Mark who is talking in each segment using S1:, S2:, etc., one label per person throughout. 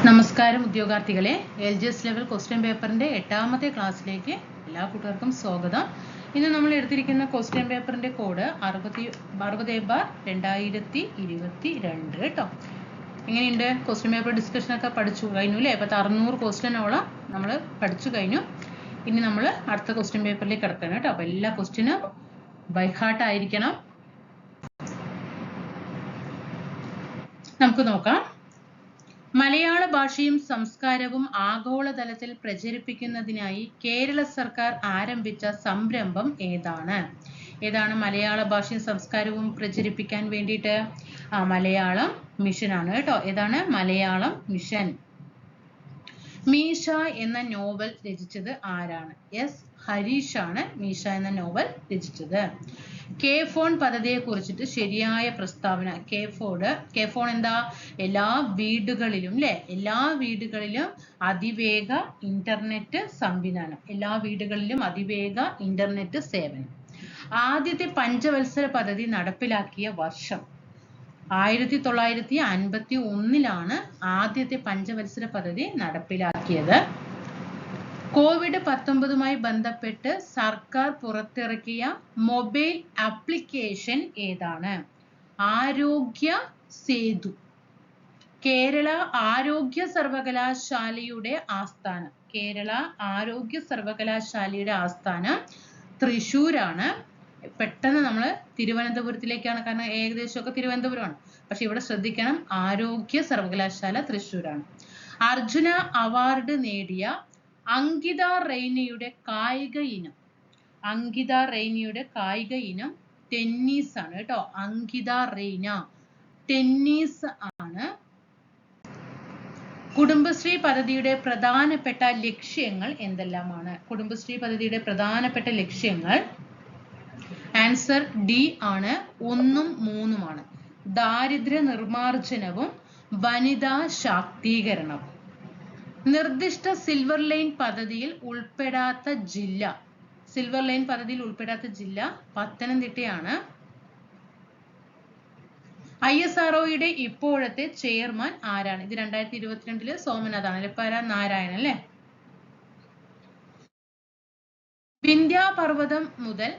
S1: നമസ്കാരം ഉദ്യോഗാർത്ഥികളെ, LGS level question പേപ്പറിന്റെ 8ാമത്തെ ക്ലാസ്സിലേക്ക് എല്ലാ കൂട്ടുകാർക്കും സ്വാഗതം. ഇന്ന് നമ്മൾ എടുത്തിരിക്കുന്ന ക്വസ്റ്റ്യൻ പേപ്പറിന്റെ കോഡ് 60/2022 കേട്ടോ. എങ്ങനെയുണ്ട്? ക്വസ്റ്റ്യൻ പേപ്പർ ഡിസ്കഷൻ ഒക്കെ പഠിച്ചു കഴിഞ്ഞു അല്ലേ? 600 ക്വസ്റ്റ്യനോളം നമ്മൾ പഠിച്ചു കഴിഞ്ഞു. ഇനി നമ്മൾ അടുത്ത ക്വസ്റ്റ്യൻ പേപ്പറിലേക്ക് കിടക്കണം കേട്ടോ. അപ്പോൾ എല്ലാ ക്വസ്റ്റ്യനും ബൈ ഹാർട്ട് ആയിരിക്കണം. നമുക്ക് നോക്കാം. മലയാള ഭാഷയും സംസ്കാരവും ആഗോളതലത്തിൽ പ്രചരിപ്പിക്കുന്നതിനായി കേരള സർക്കാർ ആരംഭിച്ച സംരംഭം ഏതാണ്? ഏതാണ് മലയാള ഭാഷയും സംസ്കാരവും പ്രചരിപ്പിക്കാൻ വേണ്ടിയിട്ട്? മലയാളം മിഷൻ ആണ് കേട്ടോ. ഏതാണ്? മലയാളം മിഷൻ. മീശ എന്ന നോവൽ രചിച്ചത് ആരാണ്? എസ് ഹരീഷ് ആണ് മീശ എന്ന നോവൽ രചിച്ചത്. കെ ഫോൺ പദ്ധതിയെ കുറിച്ചിട്ട് ശരിയായ പ്രസ്താവന. കെ ഫോൺ എന്താ? എല്ലാ വീടുകളിലും അല്ലെ, എല്ലാ വീടുകളിലും അതിവേഗ ഇന്റർനെറ്റ് സംവിധാനം, എല്ലാ വീടുകളിലും അതിവേഗ ഇന്റർനെറ്റ് സേവനം. ആദ്യത്തെ പഞ്ചവത്സര പദ്ധതി നടപ്പിലാക്കിയ വർഷം 1951 ആദ്യത്തെ പഞ്ചവത്സര പദ്ധതി നടപ്പിലാക്കിയത്. COVID-19 ബന്ധപ്പെട്ട് സർക്കാർ പുറത്തിറക്കിയ മൊബൈൽ ആപ്ലിക്കേഷൻ ഏതാണ്? ആരോഗ്യ സേതു. കേരള ആരോഗ്യ സർവകലാശാലയുടെ ആസ്ഥാനം. കേരള ആരോഗ്യ സർവകലാശാലയുടെ ആസ്ഥാനം തൃശ്ശൂരാണ്. പെട്ടെന്ന് നമ്മൾ തിരുവനന്തപുരത്തിലേക്കാണ്, കാരണം ഏകദേശമൊക്കെ തിരുവനന്തപുരമാണ്. പക്ഷെ ഇവിടെ ശ്രദ്ധിക്കണം, ആരോഗ്യ സർവകലാശാല തൃശ്ശൂരാണ്. അർജുന അവാർഡ് നേടിയ അങ്കിത റെയ്നയുടെ കായിക ഇനം. അങ്കിത റെയ്നയുടെ കായിക ഇനം ടെന്നീസ് ആണ് കേട്ടോ. അങ്കിത റെയ്ന ടെന്നീസ് ആണ്. കുടുംബശ്രീ പദ്ധതിയുടെ പ്രധാനപ്പെട്ട ലക്ഷ്യങ്ങൾ എന്തെല്ലാമാണ്? കുടുംബശ്രീ പദ്ധതിയുടെ പ്രധാനപ്പെട്ട ലക്ഷ്യങ്ങൾ ആൻസർ ഡി ആണ്. 1ഉം 3ഉമാണ്. ദാരിദ്ര്യ നിർമാർജനവും വനിതാ ശാക്തീകരണവും. നിർദ്ദിഷ്ട സിൽവർ ലൈൻ പദ്ധതിയിൽ ഉൾപ്പെടാത്ത ജില്ല. സിൽവർ ലൈൻ പദ്ധതിയിൽ ഉൾപ്പെടാത്ത ജില്ല പത്തനംതിട്ടയാണ്. ISROയുടെ ഇപ്പോഴത്തെ ചെയർമാൻ ആരാണ്? ഇത് 2022 സോമനാഥ് ആണ്. നാരായണൻ അല്ലേ? വിന്ധ്യാപർവ്വതം മുതൽ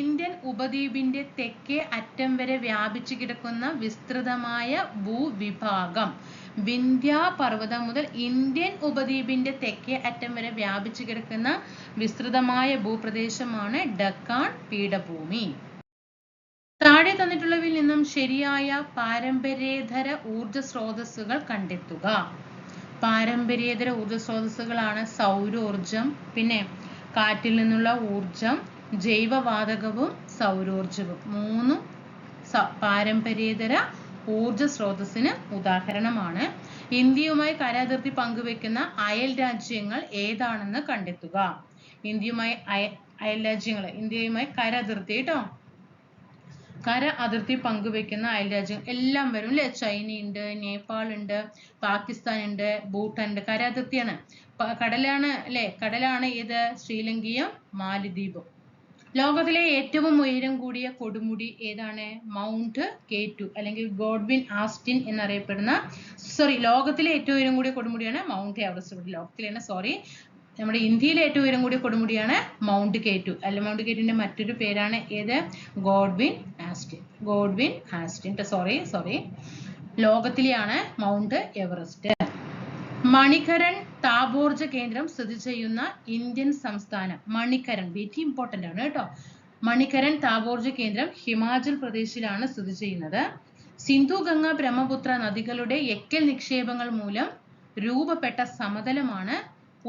S1: ഇന്ത്യൻ ഉപദ്വീപിന്റെ തെക്കേ അറ്റം വരെ വ്യാപിച്ചു കിടക്കുന്ന വിസ്തൃതമായ ഭൂവിഭാഗം. വിന്ധ്യാപർവ്വതം മുതൽ ഇന്ത്യൻ ഉപദ്വീപിന്റെ തെക്കേ അറ്റം വരെ വ്യാപിച്ചു കിടക്കുന്ന വിസ്തൃതമായ ഭൂപ്രദേശമാണ് ഡക്കാൻ പീഠഭൂമി. താഴെ തന്നിട്ടുള്ളവയിൽ നിന്നും ശരിയായ പാരമ്പര്യേതര ഊർജ സ്രോതസ്സുകൾ കണ്ടെത്തുക. പാരമ്പര്യേതര ഊർജ സ്രോതസ്സുകളാണ് സൗരോർജം, പിന്നെ കാറ്റിൽ നിന്നുള്ള ഊർജം, ജൈവവാതകവും സൗരോർജവും. 3 പാരമ്പര്യേതര ഊർജ സ്രോതസ്സിന് ഉദാഹരണമാണ്. ഇന്ത്യയുമായി കരാതിർത്തി പങ്കുവെക്കുന്ന അയൽ രാജ്യങ്ങൾ ഏതാണെന്ന് കണ്ടെത്തുക. ഇന്ത്യയുമായി കര അതിർത്തി കേട്ടോ. കര അതിർത്തി പങ്കുവെക്കുന്ന അയൽ രാജ്യങ്ങൾ എല്ലാം വരും അല്ലെ? ചൈനയുണ്ട്, നേപ്പാൾ ഉണ്ട്, പാകിസ്ഥാൻ ഉണ്ട്, ഭൂട്ടാൻ ഉണ്ട്. കര അതിർത്തിയാണ്. കടലാണ് അല്ലെ? കടലാണ് ഏത്? ശ്രീലങ്കയും മാലദ്വീപും. ലോകത്തിലെ ഏറ്റവും ഉയരം കൂടിയ കൊടുമുടി ഏതാണ്? മൗണ്ട് K2 അല്ലെങ്കിൽ ഗോഡ്വിൻ ആസ്റ്റിൻ എന്നറിയപ്പെടുന്ന ലോകത്തിലെ ഏറ്റവും ഉയരം കൂടിയ കൊടുമുടിയാണ് മൗണ്ട് എവറസ്റ്റ്. ലോകത്തിലെ നമ്മുടെ ഇന്ത്യയിലെ ഏറ്റവും ഉയരം കൂടിയ കൊടുമുടിയാണ് മൗണ്ട് K2. അല്ല, മൗണ്ട് K2ന്റെ മറ്റൊരു പേരാണ് ഏത്? Godwin Austen. Godwin Austen. ലോകത്തിലെയാണ് മൗണ്ട് എവറസ്റ്റ്. മണികരൺ താപോർജ കേന്ദ്രം സ്ഥിതി ചെയ്യുന്ന ഇന്ത്യൻ സംസ്ഥാനം. മണികരൺ വെരി ഇമ്പോർട്ടന്റ് ആണ് കേട്ടോ. മണികരൺ താപോർജ കേന്ദ്രം ഹിമാചൽ പ്രദേശിലാണ് സ്ഥിതി ചെയ്യുന്നത്. സിന്ധു, ഗംഗ, ബ്രഹ്മപുത്ര നദികളുടെ എക്കൽ നിക്ഷേപങ്ങൾ മൂലം രൂപപ്പെട്ട സമതലമാണ്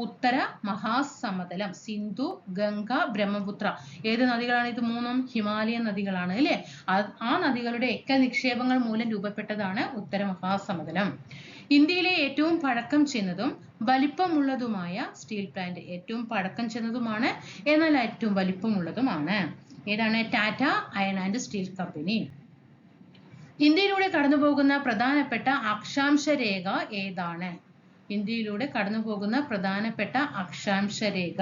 S1: ഉത്തര മഹാസമതലം. സിന്ധു, ഗംഗ, ബ്രഹ്മപുത്ര ഏത് നദികളാണ്? ഇത് 3ഉം ഹിമാലയൻ നദികളാണ് അല്ലെ? ആ നദികളുടെ എക്കൽ നിക്ഷേപങ്ങൾ മൂലം രൂപപ്പെട്ടതാണ് ഉത്തര മഹാസമതലം. ഇന്ത്യയിലെ ഏറ്റവും പഴക്കം ചെന്നതും വലിപ്പമുള്ളതുമായ സ്റ്റീൽ പ്ലാന്റ്. ഏറ്റവും പഴക്കം ചെന്നതുമാണ്, എന്നാൽ ഏറ്റവും വലിപ്പമുള്ളതുമാണ്. ഏതാണ്? Tata iron and steel company. ഇന്ത്യയിലൂടെ കടന്നുപോകുന്ന പ്രധാനപ്പെട്ട അക്ഷാംശ രേഖ ഏതാണ്? ഇന്ത്യയിലൂടെ കടന്നുപോകുന്ന പ്രധാനപ്പെട്ട അക്ഷാംശ രേഖ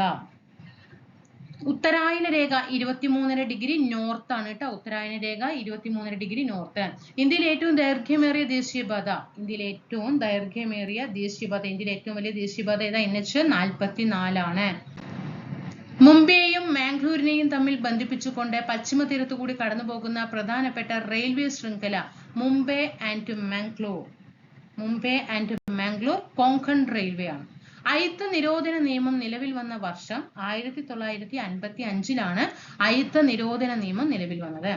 S1: ഉത്തരായന രേഖ 23.5 ഡിഗ്രി നോർത്ത് ആണ് കേട്ടോ. ഉത്തരായന രേഖ 23.5 ഡിഗ്രി നോർത്ത്. ഇന്ത്യയിലെ ഏറ്റവും ദൈർഘ്യമേറിയ ദേശീയപാത, ഇന്ത്യയിലെ ഏറ്റവും ദൈർഘ്യമേറിയ ദേശീയപാത, ഇന്ത്യയിലെ ഏറ്റവും വലിയ ദേശീയപാത ഏതാ? NH44 ആണ്. മുംബൈയെയും മാംഗ്ലൂരിനെയും തമ്മിൽ ബന്ധിപ്പിച്ചുകൊണ്ട് പശ്ചിമ തീരത്തു കൂടി കടന്നു പോകുന്ന പ്രധാനപ്പെട്ട റെയിൽവേ ശൃംഖല മുംബൈ ആൻഡ് മാംഗ്ലൂർ കൊങ്കൺ റെയിൽവേ ആണ്. അയിത്ത നിരോധന നിയമം നിലവിൽ വന്ന വർഷം 1955 അയിത്ത നിരോധന നിയമം നിലവിൽ വന്നത്.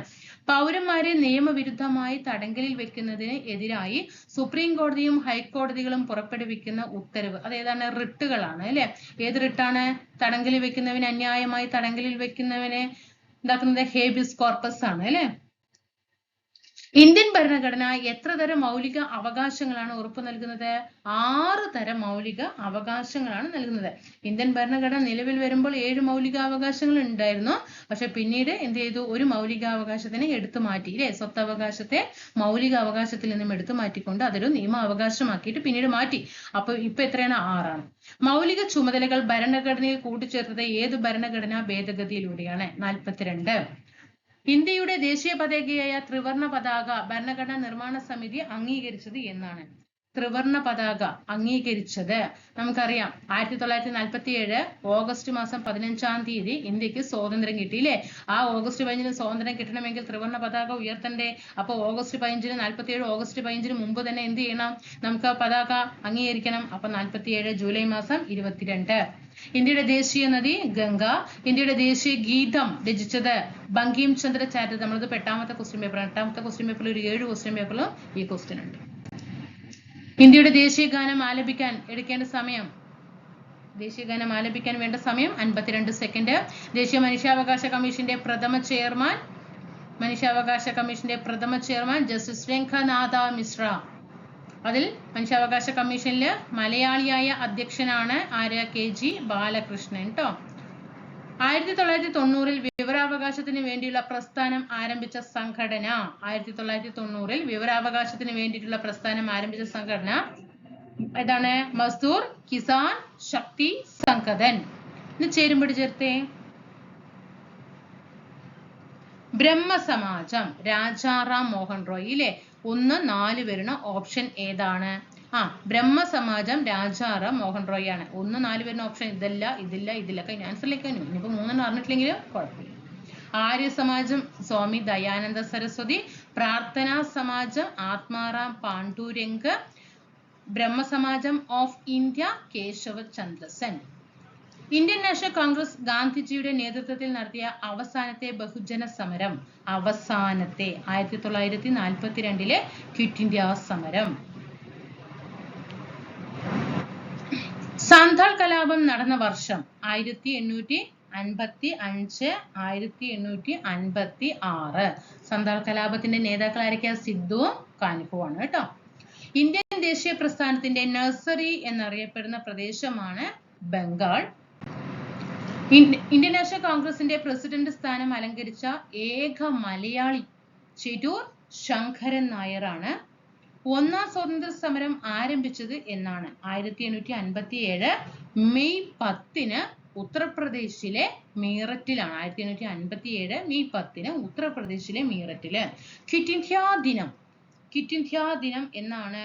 S1: പൗരന്മാരെ നിയമവിരുദ്ധമായി തടങ്കലിൽ വെക്കുന്നതിന് എതിരായി സുപ്രീം കോടതിയും ഹൈക്കോടതികളും പുറപ്പെടുവിക്കുന്ന ഉത്തരവ്, അതേതാണ്? റിട്ടുകളാണ് അല്ലെ. ഏത് റിട്ടാണ്? തടങ്കലിൽ വെക്കുന്നവന്, അന്യായമായി തടങ്കലിൽ വെക്കുന്നവനെ എന്താക്കുന്നത്? ഹേബിയസ് കോർപ്പസ് ആണ് അല്ലെ. ഇന്ത്യൻ ഭരണഘടന എത്ര തരം മൗലിക അവകാശങ്ങളാണ് ഉറപ്പു നൽകുന്നത്? 6 തരം മൗലിക അവകാശങ്ങളാണ് നൽകുന്നത്. ഇന്ത്യൻ ഭരണഘടന നിലവിൽ വരുമ്പോൾ 7 മൗലിക അവകാശങ്ങൾ ഉണ്ടായിരുന്നു. പക്ഷെ പിന്നീട് എന്ത് ചെയ്തു? ഒരു മൗലിക അവകാശത്തിനെ എടുത്തു മാറ്റി അല്ലെ. സ്വത്തവകാശത്തെ മൗലിക അവകാശത്തിൽ നിന്നും എടുത്തു മാറ്റിക്കൊണ്ട് അതൊരു നിയമ അവകാശമാക്കിയിട്ട് പിന്നീട് മാറ്റി. അപ്പൊ ഇപ്പൊ എത്രയാണ്? 6 ആണ്. മൗലിക ചുമതലകൾ ഭരണഘടനയിൽ കൂട്ടിച്ചേർത്തത് ഏത് ഭരണഘടനാ ഭേദഗതിയിലൂടെയാണ്? 42. ഇന്ത്യയുടെ ദേശീയ പതാകയായ ത്രിവർണ പതാക ഭരണഘടനാ നിർമ്മാണ സമിതി അംഗീകരിച്ചത് എന്നാണ്? ത്രിവർണ പതാക അംഗീകരിച്ചത് നമുക്കറിയാം 1947 ഓഗസ്റ്റ് മാസം 15-ാം തീയതി ഇന്ത്യക്ക് സ്വാതന്ത്ര്യം കിട്ടിയില്ലേ. ആ ഓഗസ്റ്റ് 15-ന് സ്വാതന്ത്ര്യം കിട്ടണമെങ്കിൽ ത്രിവർണ പതാക ഉയർത്തണ്ടേ. അപ്പൊ ഓഗസ്റ്റ് 15-ന് 47 ഓഗസ്റ്റ് 15-ന് മുമ്പ് തന്നെ എന്ത് ചെയ്യണം? നമുക്ക് പതാക അംഗീകരിക്കണം. അപ്പൊ 47 ജൂലൈ മാസം 22. ഇന്ത്യയുടെ ദേശീയ നദി ഗംഗ. ഇന്ത്യയുടെ ദേശീയ ഗീതം രചിച്ചത് ബങ്കിം ചന്ദ്ര ചാറ്റർജി. നമ്മളത് 8ാമത്തെ ക്വസ്റ്റ്യൻ പേപ്പറാണ്. 8ാമത്തെ ക്വസ്റ്റ്യൻ പേപ്പറിൽ ഒരു 7 ക്വസ്റ്റ്യൻ പേപ്പറിലും ഈ ക്വസ്റ്റ്യൻ ഉണ്ട്. ഇന്ത്യയുടെ ദേശീയ ഗാനം ആലപിക്കാൻ എടുക്കേണ്ട സമയം, ദേശീയ ഗാനം ആലപിക്കാൻ വേണ്ട സമയം 52 സെക്കൻഡ്. ദേശീയ മനുഷ്യാവകാശ കമ്മീഷന്റെ പ്രഥമ ചെയർമാൻ ജസ്റ്റിസ് രംഗനാഥ മിശ്ര. അതിൽ മനുഷ്യാവകാശ കമ്മീഷനിൽ മലയാളിയായ അധ്യക്ഷനാണ് ആര്യ KG ബാലകൃഷ്ണൻ ട്ടോ. 1990 വിവരാവകാശത്തിന് വേണ്ടിയുള്ള പ്രസ്ഥാനം ആരംഭിച്ച സംഘടന, 1990 വിവരാവകാശത്തിന് വേണ്ടിയിട്ടുള്ള പ്രസ്ഥാനം ആരംഭിച്ച സംഘടന ഏതാണ്? മസ്ദൂർ കിസാൻ ശക്തി സംഘടൻ. ഇന്ന് ചേരുംപടി ചേർത്തേ. ബ്രഹ്മസമാജം രാജാറാം മോഹൻ റോയ് ഇല്ലേ. 1, 4 വരുന്ന ഓപ്ഷൻ ഏതാണ്? ബ്രഹ്മസമാജം രാജാറാം മോഹൻ റോയ് ആണ്. 1, 4 വരുന്ന ഓപ്ഷൻ ഇതില്ല. കഴിഞ്ഞ ആൻസറിലേക്ക് വന്നു. ഇനിയിപ്പോ 3 അറിഞ്ഞിട്ടില്ലെങ്കിലും കുഴപ്പമില്ല. ആര്യ സമാജം സ്വാമി Dayananda Saraswati. Prarthana Samaj Atmaram Pandurang. Brahmo Samaj of India Keshava Chandra Sen. Indian National Congress ഗാന്ധിജിയുടെ നേതൃത്വത്തിൽ നടത്തിയ അവസാനത്തെ ബഹുജന സമരം, 1942 ക്വിറ്റ് ഇന്ത്യ സമരം. സാന്താൾ കലാപം നടന്ന വർഷം 1855 1856. സാന്താൾ കലാപത്തിന്റെ നേതാക്കൾ ആരൊക്കെയാ? സിദ്ധുവും കാനുഫുമാണ് കേട്ടോ. ഇന്ത്യൻ ദേശീയ പ്രസ്ഥാനത്തിന്റെ നഴ്സറി എന്നറിയപ്പെടുന്ന പ്രദേശമാണ് ബംഗാൾ. ഇന്ത്യൻ നാഷണൽ കോൺഗ്രസിന്റെ പ്രസിഡന്റ് സ്ഥാനം അലങ്കരിച്ച ഏക മലയാളി ചെറ്റൂർ ശങ്കരൻ നായരാണ്. 1ാം സ്വാതന്ത്ര്യ സമരം ആരംഭിച്ചത് എന്നാണ്? 1857 മെയ് 10-ന് ഉത്തർപ്രദേശിലെ മീററ്റിലാണ്. 1857 മെയ് 10-ന് ഉത്തർപ്രദേശിലെ മീററ്റില്. ക്വിറ്റ് ഇന്ത്യ ദിനം എന്നാണ്?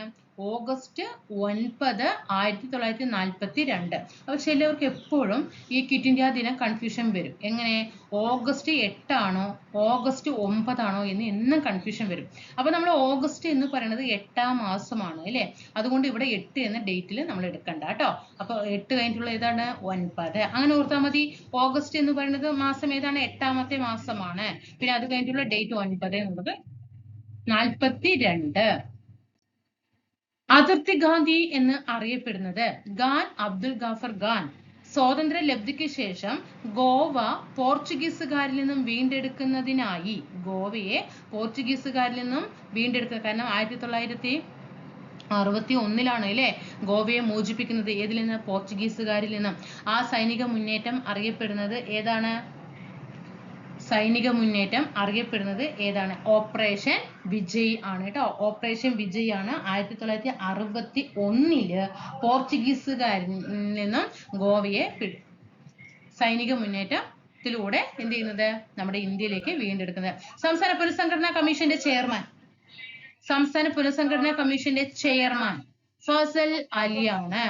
S1: ഓഗസ്റ്റ് 9 1942. അപ്പൊ ചിലവർക്ക് എപ്പോഴും ഈ ക്വിറ്റ് ഇന്ത്യ ദിനം കൺഫ്യൂഷൻ വരും. എങ്ങനെ? ഓഗസ്റ്റ് 8 ആണോ ഓഗസ്റ്റ് 9 ആണോ എന്ന് എന്നും കൺഫ്യൂഷൻ വരും. അപ്പൊ നമ്മൾ ഓഗസ്റ്റ് എന്ന് പറയുന്നത് 8ാം മാസമാണ് അല്ലെ. അതുകൊണ്ട് ഇവിടെ 8 എന്ന ഡേറ്റിൽ നമ്മൾ എടുക്കണ്ട കേട്ടോ. അപ്പൊ 8 കഴിഞ്ഞിട്ടുള്ള ഏതാണ്? 9. അങ്ങനെ ഓർത്താൽ മതി. ഓഗസ്റ്റ് എന്ന് പറയുന്നത് മാസം ഏതാണ്? 8ാമത്തെ മാസമാണ്. പിന്നെ അത് കഴിഞ്ഞിട്ടുള്ള ഡേറ്റ് 9 എന്നുള്ളത് 42. അതിർത്തി ഗാന്ധി എന്ന് അറിയപ്പെടുന്നത് ഖാൻ അബ്ദുൽ ഗാഫർ ഖാൻ. സ്വാതന്ത്ര്യ ലബ്ധിക്ക് ശേഷം ഗോവ പോർച്ചുഗീസുകാരിൽ നിന്നും വീണ്ടെടുക്കുന്നതിനായി, ഗോവയെ പോർച്ചുഗീസുകാരിൽ നിന്നും വീണ്ടെടുക്കുക. കാരണം 1961 അല്ലേ ഗോവയെ മോചിപ്പിക്കുന്നത്. ഏതിൽ നിന്ന്? പോർച്ചുഗീസുകാരിൽ നിന്നും. ആ സൈനിക മുന്നേറ്റം അറിയപ്പെടുന്നത് ഏതാണ്? ഓപ്പറേഷൻ വിജയ് ആണ് കേട്ടോ. ഓപ്പറേഷൻ വിജയ് ആണ് 1961 പോർച്ചുഗീസുകാരിൽ നിന്നും ഗോവയെ സൈനിക മുന്നേറ്റം ത്തിലൂടെ എന്ത് ചെയ്യുന്നത് നമ്മുടെ ഇന്ത്യയിലേക്ക് വീണ്ടെടുക്കുന്നത്. സംസ്ഥാന പുനഃസംഘടനാ കമ്മീഷന്റെ ചെയർമാൻ ഫസൽ അലിയാണ്.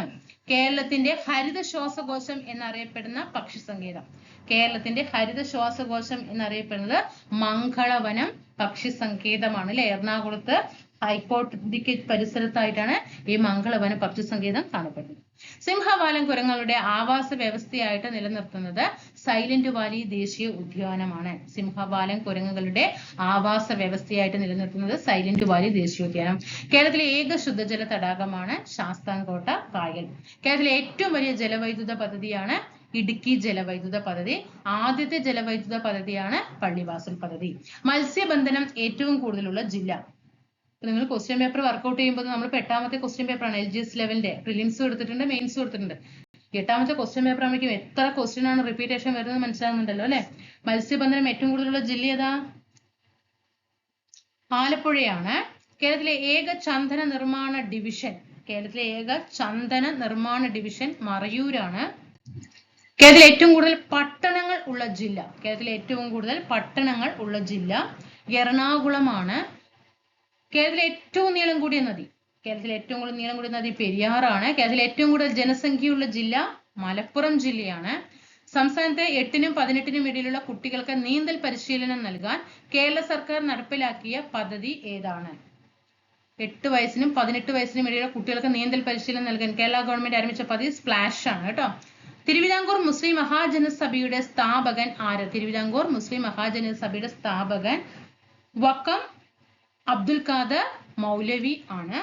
S1: കേരളത്തിന്റെ ഹരിത ശ്വാസകോശം എന്നറിയപ്പെടുന്ന പക്ഷി സങ്കേതം, കേരളത്തിന്റെ ഹരിത ശ്വാസകോശം എന്നറിയപ്പെടുന്നത് മംഗളവനം പക്ഷി സങ്കേതമാണ് അല്ലെ. എറണാകുളത്ത് ഹൈക്കോടതിക്ക് പരിസരത്തായിട്ടാണ് ഈ മംഗളവന പക്ഷി സങ്കേതം കാണപ്പെടുന്നത്. സിംഹവാലൻ കുരങ്ങുകളുടെ ആവാസ വ്യവസ്ഥയായിട്ട് നിലനിർത്തുന്നത് സൈലന്റ് വാലി ദേശീയ ഉദ്യാനമാണ്. സിംഹവാലൻ കുരങ്ങുകളുടെ ആവാസ വ്യവസ്ഥയായിട്ട് നിലനിർത്തുന്നത് സൈലന്റ് വാലി ദേശീയോദ്യാനം. കേരളത്തിലെ ഏക ശുദ്ധജല തടാകമാണ് ശാസ്താംകോട്ട കായൽ. കേരളത്തിലെ ഏറ്റവും വലിയ ജലവൈദ്യുത പദ്ധതിയാണ് ഇടുക്കി ജലവൈദ്യുത പദ്ധതി. ആദ്യത്തെ ജലവൈദ്യുത പദ്ധതിയാണ് പള്ളിവാസൽ പദ്ധതി. മത്സ്യബന്ധനം ഏറ്റവും കൂടുതലുള്ള ജില്ല. നിങ്ങൾ ക്വസ്റ്റ്യൻ പേപ്പർ വർക്ക്ഔട്ട് ചെയ്യുമ്പോൾ നമ്മൾ 8ാമത്തെ ക്വസ്റ്റ്യൻ പേപ്പറാണ് LGS ലെവലിന്റെ. പ്രിലിംസും എടുത്തിട്ടുണ്ട്, മെയിൻസും എടുത്തിട്ടുണ്ട്. 8ാമത്തെ ക്വസ്റ്റ്യൻ പേപ്പർ ആകുമ്പോഴേക്കും എത്ര ക്വസ്റ്റ്യൻ ആണ് റിപ്പീറ്റേഷൻ വരുന്നത് മനസ്സിലാകുന്നുണ്ടല്ലോ അല്ലെ. മത്സ്യബന്ധനം ഏറ്റവും കൂടുതലുള്ള ജില്ല ഏതാ? ആലപ്പുഴയാണ്. കേരളത്തിലെ ഏക ചന്ദന നിർമ്മാണ ഡിവിഷൻ മറയൂരാണ്. കേരളത്തിലെ ഏറ്റവും കൂടുതൽ പട്ടണങ്ങൾ ഉള്ള ജില്ല എറണാകുളമാണ്. കേരളത്തിലെ ഏറ്റവും നീളം കൂടിയ നദി പെരിയാറാണ്. കേരളത്തിലെ ഏറ്റവും കൂടുതൽ ജനസംഖ്യയുള്ള ജില്ല മലപ്പുറം ജില്ലയാണ്. സംസ്ഥാനത്തെ 8നും 18നും ഇടയിലുള്ള കുട്ടികൾക്ക് നീന്തൽ പരിശീലനം നൽകാൻ കേരള സർക്കാർ നടപ്പിലാക്കിയ പദ്ധതി ഏതാണ്? 8 വയസ്സിനും 18 വയസ്സിനും ഇടയിലുള്ള കുട്ടികൾക്ക് നീന്തൽ പരിശീലനം നൽകാൻ കേരള ഗവൺമെന്റ് ആരംഭിച്ച പദ്ധതി സ്പ്ലാഷ് ആണ് കേട്ടോ. തിരുവിതാംകൂർ മുസ്ലിം മഹാജനസഭയുടെ സ്ഥാപകൻ ആര്? വക്കം അബ്ദുൽ ഖാദർ മൗലവി ആണ്.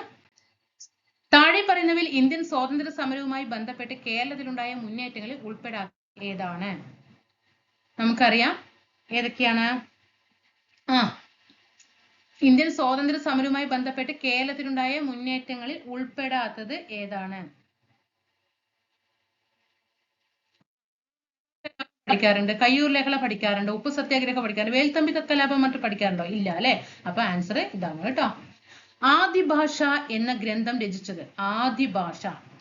S1: താഴെ പറയുന്നവയിൽ ഇന്ത്യൻ സ്വാതന്ത്ര്യ സമരവുമായി ബന്ധപ്പെട്ട് കേരളത്തിലുണ്ടായ മുന്നേറ്റങ്ങളിൽ ഉൾപ്പെടാത്ത ഏതാണ്? നമുക്കറിയാം ഏതൊക്കെയാണ്. ഇന്ത്യൻ സ്വാതന്ത്ര്യ സമരവുമായി ബന്ധപ്പെട്ട് കേരളത്തിലുണ്ടായ മുന്നേറ്റങ്ങളിൽ ഉൾപ്പെടാത്തത് ഏതാണ്? പഠിക്കാറുണ്ട്, കയ്യൂർ ലഹള പഠിക്കാറുണ്ട്, ഉപ്പു സത്യാഗ്രഹം പഠിക്കാറുണ്ട്, വേൽത്തമ്പി കലാപം മറ്റും പഠിക്കാറുണ്ടോ? ഇല്ല അല്ലെ. അപ്പൊ ആൻസർ ഇതാണ് കേട്ടോ. ആദിഭാഷ എന്ന ഗ്രന്ഥം രചിച്ചത്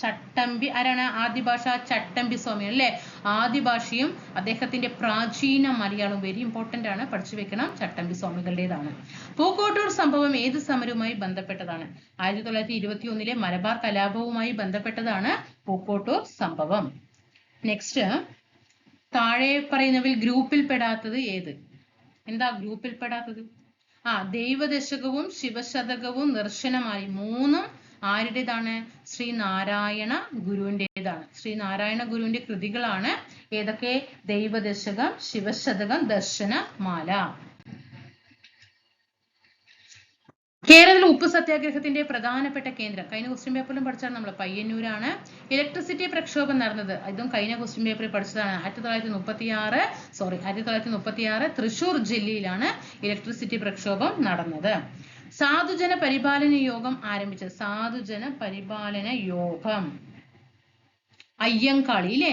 S1: ചട്ടമ്പി. ആരാണ് ആദിഭാഷ? ചട്ടമ്പി സ്വാമി അല്ലെ. ആദിഭാഷയും അദ്ദേഹത്തിന്റെ പ്രാചീന മലയാളം വെരി ഇമ്പോർട്ടന്റ് ആണ്, പഠിച്ചു വെക്കണം. ചട്ടമ്പി സ്വാമികളുടേതാണ്. പൂക്കോട്ടൂർ സംഭവം ഏത് സമരവുമായി ബന്ധപ്പെട്ടതാണ്? 1921 മലബാർ കലാപവുമായി ബന്ധപ്പെട്ടതാണ് പൂക്കോട്ടൂർ സംഭവം. നെക്സ്റ്റ്, താഴെ പറയുന്നവയിൽ ഗ്രൂപ്പിൽ പെടാത്തത് ഏത്? എന്താ ഗ്രൂപ്പിൽ പെടാത്തത്? ദൈവദശകവും ശിവശതകവും ദർശനമായി മൂന്നും ആരുടേതാണ്? ശ്രീനാരായണ ഗുരുവിൻ്റെതാണ്. ശ്രീനാരായണ ഗുരുവിന്റെ കൃതികളാണ് ഏതൊക്കെ? ദൈവദശകം, ശിവശതകം, ദർശനമാല. കേരളത്തിൽ ഉപ്പ് സത്യാഗ്രഹത്തിന്റെ പ്രധാനപ്പെട്ട കേന്ദ്രം കഴിഞ്ഞ ക്വസ്റ്റ്യൻ പേപ്പറിലും പഠിച്ചാണ് നമ്മൾ, പയ്യന്നൂരാണ്. ഇലക്ട്രിസിറ്റി പ്രക്ഷോഭം നടന്നത് ഇതും കഴിഞ്ഞ ക്വസ്റ്റ്യൻ പേപ്പറിൽ പഠിച്ചതാണ്. 1936 തൃശൂർ ജില്ലയിലാണ് ഇലക്ട്രിസിറ്റി പ്രക്ഷോഭം നടന്നത്. സാധുജന പരിപാലന യോഗം ആരംഭിച്ചത്? സാധുജന പരിപാലന യോഗം അയ്യങ്കാളി അല്ലേ.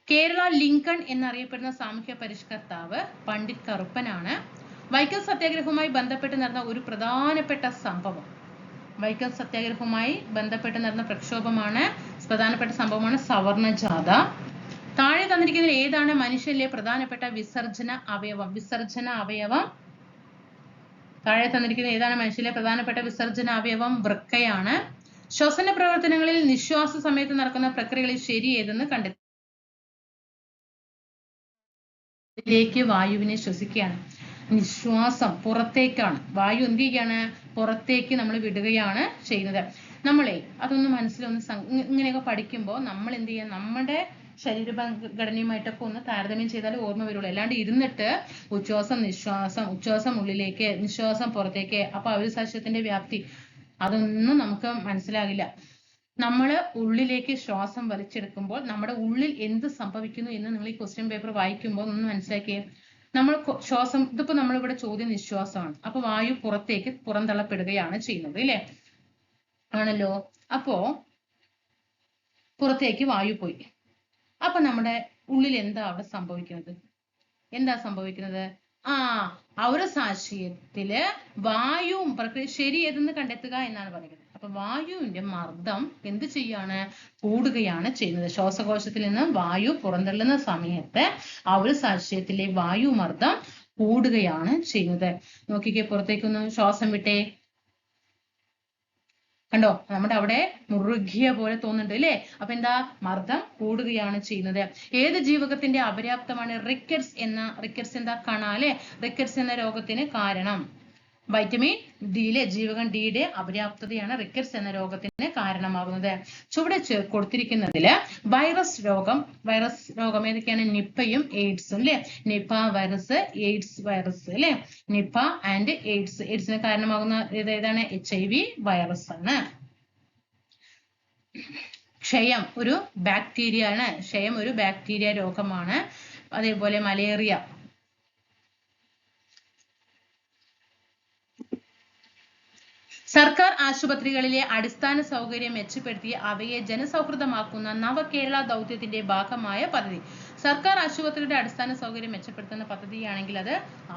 S1: കേരള ലിങ്കൺ എന്നറിയപ്പെടുന്ന സാമൂഹ്യ പരിഷ്കർത്താവ് പണ്ഡിറ്റ് കറുപ്പനാണ്. വൈക്കം സത്യാഗ്രഹവുമായി ബന്ധപ്പെട്ട് നടന്ന ഒരു പ്രധാനപ്പെട്ട സംഭവം, പ്രധാനപ്പെട്ട സംഭവമാണ് സവർണ ജാഥ. താഴെ തന്നിരിക്കുന്നതിൽ ഏതാണ് മനുഷ്യനിലെ പ്രധാനപ്പെട്ട വിസർജന അവയവം? വൃക്കയാണ്. ശ്വസന പ്രവർത്തനങ്ങളിൽ നിശ്വാസ സമയത്ത് നടക്കുന്ന പ്രക്രിയകളിൽ ശരി ഏതെന്ന് കണ്ടെത്തി. ിലേക്ക് വായുവിനെ ശ്വസിക്കുകയാണ്. നിശ്വാസം പുറത്തേക്കാണ്. വായു എന്ത് ചെയ്യുകയാണ്? പുറത്തേക്ക് നമ്മൾ വിടുകയാണ് ചെയ്യുന്നത്. നമ്മളെ അതൊന്ന് മനസ്സിലൊന്ന് ഇങ്ങനെയൊക്കെ പഠിക്കുമ്പോൾ നമ്മൾ എന്ത് ചെയ്യാം? നമ്മുടെ ശരീരഘടനയുമായിട്ടൊക്കെ ഒന്ന് താരതമ്യം ചെയ്താൽ ഓർമ്മ വരുള്ളൂ. അല്ലാണ്ട് ഇരുന്നിട്ട് ഉച്ഛ്വാസം ഉള്ളിലേക്ക്, നിശ്വാസം പുറത്തേക്ക്, അപ്പൊ അവിശ്വാസത്തിന്റെ വ്യാപ്തി അതൊന്നും നമുക്ക് മനസ്സിലാകില്ല. നമ്മൾ ഉള്ളിലേക്ക് ശ്വാസം വലിച്ചെടുക്കുമ്പോൾ നമ്മുടെ ഉള്ളിൽ എന്ത് സംഭവിക്കുന്നു എന്ന് നിങ്ങൾ ഈ ക്വസ്റ്റ്യൻ പേപ്പർ വായിക്കുമ്പോൾ ഒന്ന് മനസ്സിലാക്കിയേ. നമ്മൾ ശ്വാസം, ഇതിപ്പോ നമ്മളിവിടെ ചോദ്യം നിശ്വാസമാണ്. അപ്പൊ വായു പുറത്തേക്ക് പുറന്തള്ളപ്പെടുകയാണ് ചെയ്യുന്നത് അല്ലേ? ആണല്ലോ. അപ്പോ പുറത്തേക്ക് വായു പോയി. അപ്പൊ നമ്മുടെ ഉള്ളിൽ എന്താ അവിടെ സംഭവിക്കുന്നത്? ഔരസാശയത്തില് വായുവും പ്രക്രിയ ശരി ഏതെന്ന് കണ്ടെത്തുക എന്നാണ് പറയുന്നത്. അപ്പൊ വായുവിന്റെ മർദ്ദം എന്ത് ചെയ്യാണ്? കൂടുകയാണ് ചെയ്യുന്നത്. ശ്വാസകോശത്തിൽ നിന്ന് വായു പുറന്തള്ളുന്ന സമയത്ത് ആ ഒരു സാഹചര്യത്തിലെ വായുമർദ്ദം കൂടുകയാണ് ചെയ്യുന്നത്. നോക്കിക്കേ, പുറത്തേക്കൊന്ന് ശ്വാസം വിട്ടേ. കണ്ടോ, നമ്മുടെ അവിടെ മുറുകിയ പോലെ തോന്നുന്നുണ്ട് അല്ലേ? അപ്പൊ എന്താ? മർദ്ദം കൂടുകയാണ് ചെയ്യുന്നത്. ഏത് ജീവകത്തിന്റെ അപര്യാപ്തമാണ് റിക്കറ്റ്സ് എന്താ? കണ അല്ലെ? റിക്കറ്റ്സ് എന്ന രോഗത്തിന് കാരണം വൈറ്റമിൻ ഡിയിലെ ജീവകം ഡിയുടെ അപര്യാപ്തതയാണ് റിക്കറ്റ്സ് എന്ന രോഗത്തിന് കാരണമാകുന്നത്. ചുവടെ കൊടുത്തിരിക്കുന്നതില് വൈറസ് രോഗം ഏതൊക്കെയാണ്? നിപ്പയും എയ്ഡ്സും അല്ലെ? നിപ്പ വൈറസ്, എയ്ഡ്സ് വൈറസ് അല്ലെ? നിപ്പ ആൻഡ് എയ്ഡ്സിന് കാരണമാകുന്ന ഏതാണ്? HIV വൈറസ് ആണ്. ക്ഷയം ഒരു ബാക്ടീരിയ ആണ്. ക്ഷയം ഒരു ബാക്ടീരിയ രോഗമാണ്. അതേപോലെ മലേറിയ. സർക്കാർ ആശുപത്രികളിലെ അടിസ്ഥാന സൗകര്യം മെച്ചപ്പെടുത്തി അവയെ ജനസൗഹൃദമാക്കുന്ന നവകേരള ദൗത്യത്തിന്റെ ഭാഗമായ പദ്ധതി. സർക്കാർ ആശുപത്രിയുടെ അടിസ്ഥാന സൗകര്യം മെച്ചപ്പെടുത്തുന്ന പദ്ധതിയാണെങ്കിൽ അത്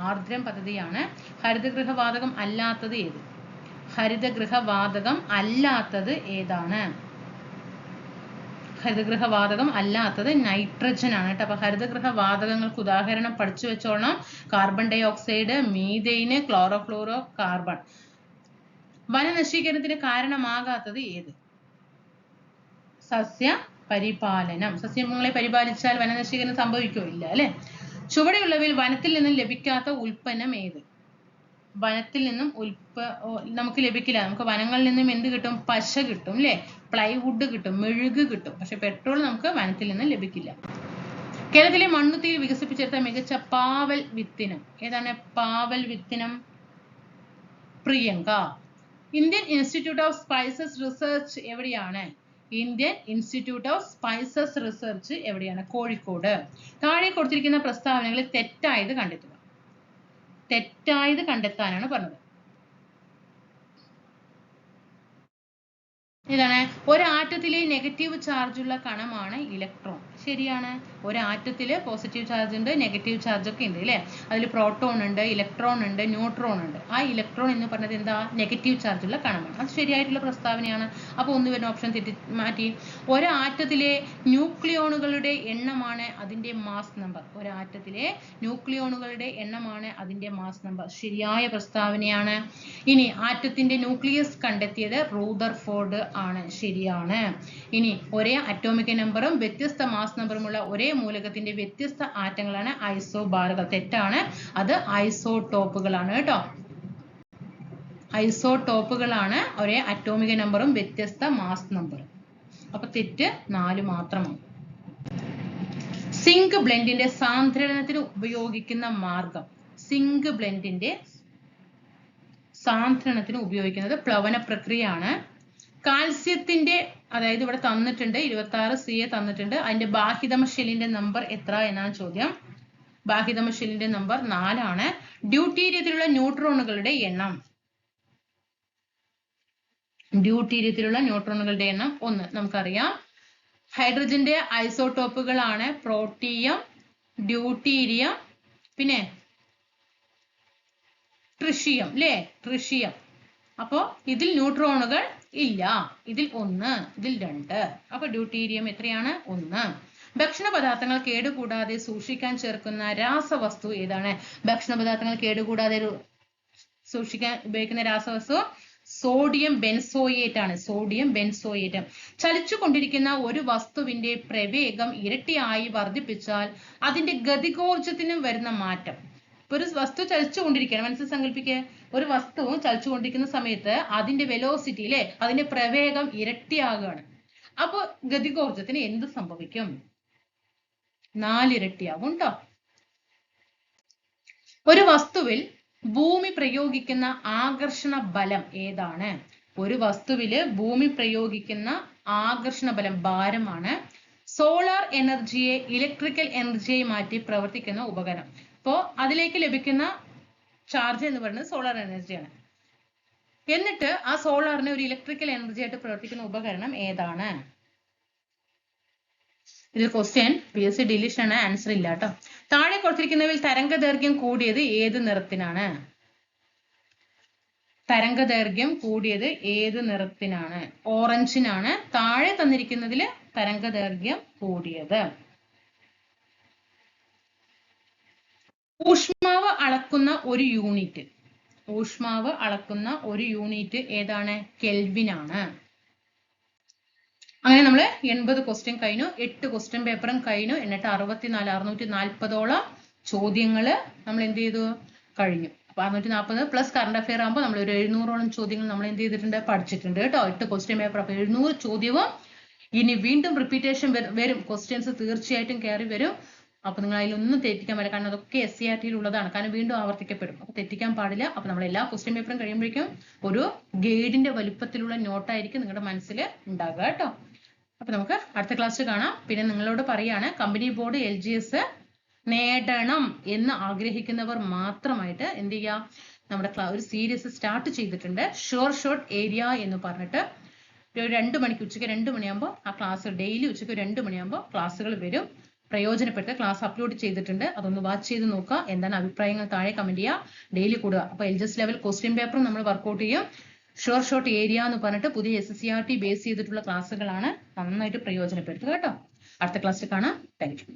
S1: ആർദ്രം പദ്ധതിയാണ്. ഹരിതഗൃഹവാതകം അല്ലാത്തത് ഏത്? ഹരിതഗൃഹവാതകം അല്ലാത്തത് ഏതാണ്? ഹരിതഗൃഹവാതകം അല്ലാത്തത് നൈട്രജൻ ആണ് കേട്ടോ. അപ്പൊ ഹരിതഗൃഹവാതകങ്ങൾക്ക് ഉദാഹരണം പഠിച്ചു വെച്ചോളണം. Carbon dioxide, methane, chlorofluorocarbon. വനനശീകരണത്തിന് കാരണമാകാത്തത് ഏത്? സസ്യ പരിപാലനം. സസ്യങ്ങളെ പരിപാലിച്ചാൽ വനനശീകരണം സംഭവിക്കോ? ഇല്ല അല്ലെ? ചുവടെയുള്ളവയിൽ വനത്തിൽ നിന്നും ലഭിക്കാത്ത ഉൽപ്പന്നം ഏത്? വനത്തിൽ നിന്നും നമുക്ക് ലഭിക്കില്ല. നമുക്ക് വനങ്ങളിൽ നിന്നും എന്ത് കിട്ടും? പശ കിട്ടും അല്ലെ? പ്ലൈവുഡ് കിട്ടും, മെഴുക് കിട്ടും. പക്ഷെ പെട്രോൾ നമുക്ക് വനത്തിൽ നിന്നും ലഭിക്കില്ല. കേരളത്തിലെ മണ്ണുത്തിയിൽ വികസിപ്പിച്ചെടുത്ത മികച്ച പാവൽ വിത്തിനം ഏതാണ്? പാവൽ വിത്തിനം Priyanka. Indian Institute of Spices Research എവിടെയാണ്? Indian Institute of Spices Research എവിടെയാണ്? കോഴിക്കോട്. താഴെ കൊടുത്തിരിക്കുന്ന പ്രസ്താവനകളിൽ തെറ്റായത് കണ്ടെത്തുക. തെറ്റായത് കണ്ടെത്താനാണ് പറഞ്ഞത്. ഇതാണ് ഒരാറ്റത്തിലെ നെഗറ്റീവ് ചാർജുള്ള കണമാണ് ഇലക്ട്രോൺ. ശരിയാണ്. ഒരാറ്റത്തില് പോസിറ്റീവ് ചാർജ് ഉണ്ട്, നെഗറ്റീവ് ചാർജ് ഒക്കെ ഉണ്ട് അല്ലെ? അതിൽ പ്രോട്ടോൺ ഉണ്ട്, ഇലക്ട്രോൺ ഉണ്ട്, ന്യൂട്രോൺ ഉണ്ട്. ആ ഇലക്ട്രോൺ എന്ന് പറഞ്ഞത് എന്താ? നെഗറ്റീവ് ചാർജുള്ള കണമാണ്. അത് ശരിയായിട്ടുള്ള പ്രസ്താവനയാണ്. അപ്പൊ ഒന്ന് വരുന്ന ഓപ്ഷൻ മാറ്റി. ഒരാറ്റത്തിലെ ന്യൂക്ലിയോണുകളുടെ എണ്ണമാണ് അതിന്റെ മാസ് നമ്പർ. ഒരാറ്റത്തിലെ ന്യൂക്ലിയോണുകളുടെ എണ്ണമാണ് അതിന്റെ മാസ് നമ്പർ. ശരിയായ പ്രസ്താവനയാണ്. ഇനി ആറ്റത്തിന്റെ ന്യൂക്ലിയസ് കണ്ടെത്തിയത് റൂദർഫോർഡ് ആണ്. ശരിയാണ്. ഇനി ഒരേ അറ്റോമിക് നമ്പറും വ്യത്യസ്ത മാസ് നമ്പറുമുള്ള ഒരേ മൂലകത്തിന്റെ വ്യത്യസ്ത ആറ്റങ്ങളാണ് ഐസോബാറുകൾ. തെറ്റാണ്. അത് ഐസോടോപ്പുകളാണ് കേട്ടോ. ഐസോടോപ്പുകളാണ് ഒരേ അറ്റോമിക് നമ്പറും വ്യത്യസ്ത മാസ് നമ്പറും. അപ്പൊ തെറ്റ് 4 മാത്രമാണ്. സിങ്ക് ബ്ലെൻഡിന്റെ സാന്ദ്രണത്തിന് ഉപയോഗിക്കുന്ന മാർഗം. സിങ്ക് ബ്ലെൻഡിന്റെ സാന്ദ്രണത്തിന് ഉപയോഗിക്കുന്നത് പ്ലവന പ്രക്രിയയാണ്. കാൽസ്യത്തിന്റെ, അതായത് ഇവിടെ തന്നിട്ടുണ്ട് 26 CA തന്നിട്ടുണ്ട്. അതിന്റെ ബാഹ്യതമ ഷെല്ലിന്റെ നമ്പർ എത്ര എന്നാണ് ചോദ്യം. ബാഹ്യതമ ഷെല്ലിന്റെ നമ്പർ 4 ആണ്. ഡ്യൂട്ടീരിയത്തിലുള്ള ന്യൂട്രോണുകളുടെ എണ്ണം. ഡ്യൂട്ടീരിയത്തിലുള്ള ന്യൂട്രോണുകളുടെ എണ്ണം 1 നമുക്കറിയാം. ഹൈഡ്രജന്റെ ഐസോടോപ്പുകളാണ് പ്രോട്ടീയം, ഡ്യൂട്ടീരിയം, പിന്നെ ട്രിഷിയം അല്ലേ? ട്രിഷിയം. അപ്പോ ഇതിൽ ന്യൂട്രോണുകൾ ഇല്ല. ഇതിൽ 1, ഇതിൽ 2. അപ്പൊ ഡ്യൂട്ടീരിയം എത്രയാണ്? 1. ഭക്ഷണ പദാർത്ഥങ്ങൾ കേടുകൂടാതെ സൂക്ഷിക്കാൻ ചേർക്കുന്ന രാസവസ്തു ഏതാണ്? ഭക്ഷണ പദാർത്ഥങ്ങൾ കേടുകൂടാതെ സൂക്ഷിക്കാൻ ഉപയോഗിക്കുന്ന രാസവസ്തു സോഡിയം ബെൻസോയേറ്റ് ആണ്. Sodium benzoate. ചലിച്ചുകൊണ്ടിരിക്കുന്ന ഒരു വസ്തുവിന്റെ പ്രവേഗം ഇരട്ടിയായി വർദ്ധിപ്പിച്ചാൽ അതിന്റെ ഗതികോർജത്തിന് വരുന്ന മാറ്റം. ഒരു വസ്തു ചലിച്ചുകൊണ്ടിരിക്കുകയാണ്, മനസ്സിൽ സങ്കല്പിക്കുക. ഒരു വസ്തു ചലിച്ചുകൊണ്ടിരിക്കുന്ന സമയത്ത് അതിന്റെ വെലോസിറ്റി അല്ലെ, അതിന്റെ പ്രവേഗം ഇരട്ടിയാകുകയാണ്. അപ്പൊ ഗതികോർജത്തിന് എന്ത് സംഭവിക്കും? 4 ഇരട്ടിയാകും ട്ടോ. ഒരു വസ്തുവിൽ ഭൂമി പ്രയോഗിക്കുന്ന ആകർഷണ ബലം ഏതാണ്? ഒരു വസ്തുവില് ഭൂമി പ്രയോഗിക്കുന്ന ആകർഷണ ബലം ഭാരമാണ്. സോളാർ എനർജിയെ ഇലക്ട്രിക്കൽ എനർജിയായി മാറ്റി പ്രവർത്തിക്കുന്ന ഉപകരണം. അപ്പോ അതിലേക്ക് ലഭിക്കുന്ന ചാർജ് എന്ന് പറയുന്നത് സോളാർ എനർജിയാണ്. എന്നിട്ട് ആ സോളാറിനെ ഒരു ഇലക്ട്രിക്കൽ എനർജി ആയിട്ട് പ്രവർത്തിക്കുന്ന ഉപകരണം ഏതാണ്? ഇതിൽ ക്വസ്റ്റ്യൻ PSC ഡിലീഷൻ ആണ്, ആൻസർ ഇല്ല കേട്ടോ. താഴെ കൊടുത്തിരിക്കുന്നവയിൽ തരംഗദൈർഘ്യം കൂടിയത് ഏത് നിറത്തിനാണ്? തരംഗദൈർഘ്യം കൂടിയത് ഏത് നിറത്തിനാണ്? ഓറഞ്ചിനാണ്. താഴെ തന്നിരിക്കുന്നതിൽ തരംഗദൈർഘ്യം കൂടിയത്. ഊഷ്മാവ് അളക്കുന്ന ഒരു യൂണിറ്റ്. ഊഷ്മാവ് അളക്കുന്ന ഒരു യൂണിറ്റ് ഏതാണ്? കെൽവിൻ ആണ്. അങ്ങനെ നമ്മൾ 80 ക്വസ്റ്റ്യൻ കഴിഞ്ഞു. 8 ക്വസ്റ്റ്യൻ പേപ്പറും കഴിഞ്ഞു. എന്നിട്ട് 640 ചോദ്യങ്ങള് നമ്മൾ എന്ത് ചെയ്തു? കഴിഞ്ഞു. അപ്പൊ 640 പ്ലസ് കറണ്ട് അഫെയർ ആകുമ്പോൾ നമ്മൾ ഒരു 700ഓളം ചോദ്യങ്ങൾ നമ്മൾ എന്ത് ചെയ്തിട്ടുണ്ട്? പഠിച്ചിട്ടുണ്ട് കേട്ടോ. 8 ക്വസ്റ്റ്യൻ പേപ്പർ. അപ്പൊ 700 ചോദ്യവും ഇനി വീണ്ടും റിപ്പീറ്റേഷൻ വരും. ക്വസ്റ്റ്യൻസ് തീർച്ചയായിട്ടും കയറി വരും. അപ്പൊ നിങ്ങൾ അതിലൊന്നും തെറ്റിക്കാൻ പറ്റില്ല. കാരണം അതൊക്കെ SCERT ഉള്ളതാണ്. കാരണം വീണ്ടും ആവർത്തിക്കപ്പെടും. അപ്പൊ തെറ്റിക്കാൻ പാടില്ല. അപ്പൊ നമ്മൾ എല്ലാ ക്വസ്റ്റ്യൻ പേപ്പറും കഴിയുമ്പോഴേക്കും ഒരു ഗൈഡിന്റെ വലുപ്പത്തിലുള്ള നോട്ടായിരിക്കും നിങ്ങളുടെ മനസ്സിൽ ഉണ്ടാകുക കേട്ടോ. അപ്പൊ നമുക്ക് അടുത്ത ക്ലാസ്സിൽ കാണാം. പിന്നെ നിങ്ങളോട് പറയാണ്, കമ്പനി ബോർഡ് LGS നേടണം എന്ന് ആഗ്രഹിക്കുന്നവർ മാത്രമായിട്ട് എന്ത് ചെയ്യുക? നമ്മുടെ ഒരു സീരീസ് സ്റ്റാർട്ട് ചെയ്തിട്ടുണ്ട്. ഷുവർ ഷോട്ട് ഏരിയ എന്ന് പറഞ്ഞിട്ട് ഒരു 2 മണിക്ക് ഉച്ചയ്ക്ക് 2 മണിയാകുമ്പോൾ ആ ക്ലാസ് ഡെയിലി ഉച്ചയ്ക്ക് 2 മണിയാകുമ്പോൾ ക്ലാസ്സുകൾ വരും. പ്രയോജനപ്പെട്ട് ക്ലാസ് അപ്ലോഡ് ചെയ്തിട്ടുണ്ട്. അതൊന്ന് വാച്ച് ചെയ്ത് നോക്കുക. എന്താണ് അഭിപ്രായങ്ങൾ താഴെ കമന്റ് ചെയ്യുക. ഡെയിലി കൂടുക. അപ്പൊ LGS ലെവൽ ക്വസ്റ്റ്യൻ പേപ്പറും നമ്മൾ വർക്ക്ഔട്ട് ചെയ്യും. ഷുവർ ഷോട്ട് ഏരിയ എന്ന് പറഞ്ഞിട്ട് പുതിയ SCERT ബേസ് ചെയ്തിട്ടുള്ള ക്ലാസ്സുകളാണ്. നന്നായിട്ട് പ്രയോജനപ്പെടുത്തുക കേട്ടോ. അടുത്ത ക്ലാസ്സിൽ കാണാം. Thank you.